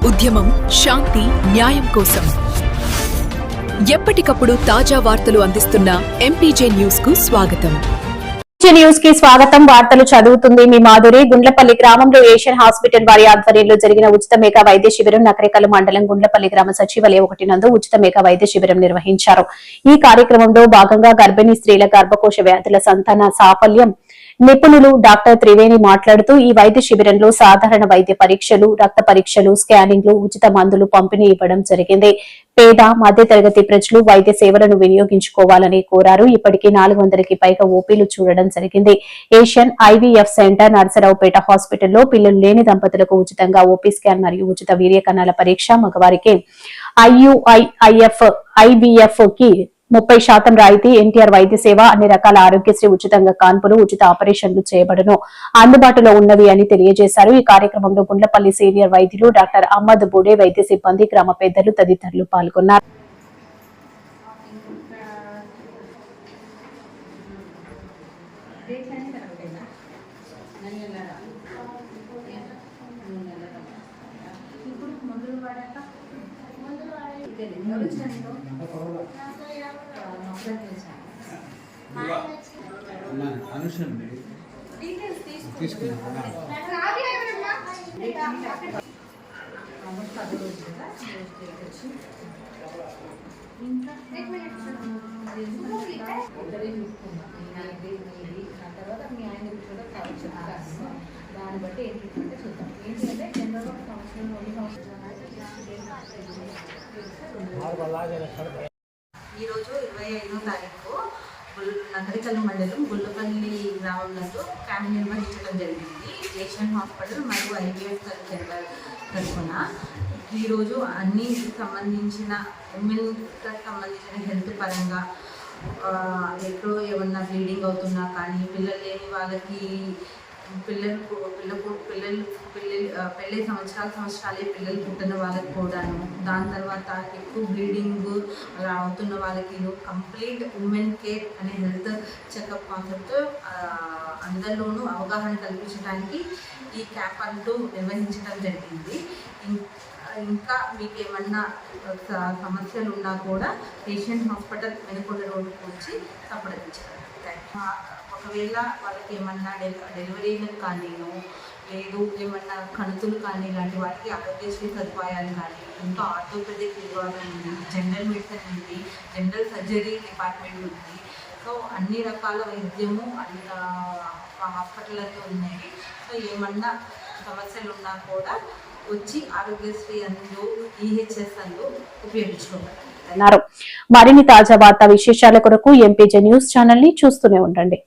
ఉద్యమం శాంతి న్యాయం కోసం ఎప్పటికప్పుడు తాజా వార్తలు అందిస్తున్న ఎంపీజే న్యూస్ కు స్వాగతం. న్యూస్ కి స్వాగతం. వార్తలు చదువుతుంది మీ మాధురి. గుండ్లపల్లి గ్రామంలో ఏషియన్ హాస్పిటల్ వారి ఆధ్వర్యంలో జరిగిన ఉచిత మెగా వైద్య శిబిరం నకరేకల్ మండలం గుండ్లపల్లి గ్రామ సచివాలయం 1 నందు ఉచిత మెగా వైద్య శిబిరం నిర్వహించారు. ఈ కార్యక్రమంలో భాగంగా గర్భిణీ స్త్రీల గర్భకోశ వ్యాధుల సంతాన సాఫల్యం నిపుణులు డాక్టర్ త్రివేణి మాట్లాడుతూ ఈ వైద్య శిబిరంలో సాధారణ వైద్య పరీక్షలు, రక్త పరీక్షలు, స్కానింగ్లు, ఉచిత మందులు పంపిణీ ఇవ్వడం జరిగింది. పేద మధ్యతరగతి ప్రజలు వైద్య సేవలను వినియోగించుకోవాలని కోరారు. ఇప్పటికీ 400కి పైగా ఓపీలు చూడడం జరిగింది. ఏషియన్ ఐవీఎఫ్ సెంటర్ నర్సరావుపేట హాస్పిటల్లో పిల్లలు లేని దంపతులకు ఉచితంగా ఓపీ స్కాన్ మరియు ఉచిత వీర్య కణాల పరీక్ష, మగవారికి ఐవీఎఫ్ కి 30% రాయితీ, ఎన్టీఆర్ వైద్య సేవ, అన్ని రకాల ఆరోగ్యశ్రీ ఉచితంగా కాన్పులు, ఉచిత ఆపరేషన్లు చేయబడును, అందుబాటులో ఉన్నవి అని తెలియజేశారు. ఈ కార్యక్రమంలో గుండ్లపల్లి సీనియర్ వైద్యులు డాక్టర్ అహ్మద్ బుడే, వైద్య సిబ్బంది, గ్రామ పెద్దలు తదితరులు పాల్గొన్నారు. దాన్ని బట్టి ఏంటంటే చూద్దాం. ఏంటంటే జనరల్గా ఈరోజు 25వ తారీఖు నకరికల్ మండలం గుల్లపల్లి గ్రామంలో క్యాంప్ నిర్వహించడం జరిగింది. ఏషియన్ హాస్పిటల్ మరియు ఐవీఎఫ్ సెంటర్ తరఫున ఈరోజు అన్ని సంబంధించిన ఉమెన్కి సంబంధించిన హెల్త్ పరంగా ఎక్కడో ఏమన్నా బ్లీడింగ్ అవుతున్నా కానీ, పిల్లలు లేని వాళ్ళకి పెళ్ళి సంవత్సరాలే పిల్లలు పుట్టిన వాళ్ళకి కూడాను, దాని తర్వాత ఎక్కువ బ్లీడింగ్ అలా అవుతున్న వాళ్ళకి కంప్లీట్ ఉమెన్ కేర్ అనే హెల్త్ చెకప్ కాన్సెప్ట్ అందరిలోనూ అవగాహన కల్పించడానికి ఈ క్యాంప్ అంటూ నిర్వహించడం జరిగింది. ఇంకా మీకు ఏమన్నా సమస్యలు ఉన్నా కూడా ఏషియన్ హాస్పిటల్ వెనుకొండ రోడ్డుకు వచ్చి సంప్రదించారు. ఒకవేళ వాళ్ళకి ఏమన్నా డెలివరీలకు కానీను, లేదు ఏమన్నా కణుతులు కానీ ఇలాంటి వాటికి ఆరోగ్యశ్రీ సదుపాయాలు కానీ, ఇంకా ఆర్థోపెడిక్ విభాగం ఉంది, జనరల్ మెడిసిన్ ఉంది, జనరల్ సర్జరీ డిపార్ట్మెంట్ ఉంది. సో అన్ని రకాల వైద్యము హాస్పిటల్లో ఉన్నాయి. సో ఏమన్నా సమస్యలు ఉన్నా కూడా వచ్చి ఆరోగ్యశ్రీ అందులో ఈహెచ్ఎస్ అందులో ఉపయోగించుకోగలరు. మరిన్ని తాజా వార్తా విశేషాల కొరకు ఎంపీజే న్యూస్ ఛానల్ ని చూస్తూనే ఉండండి.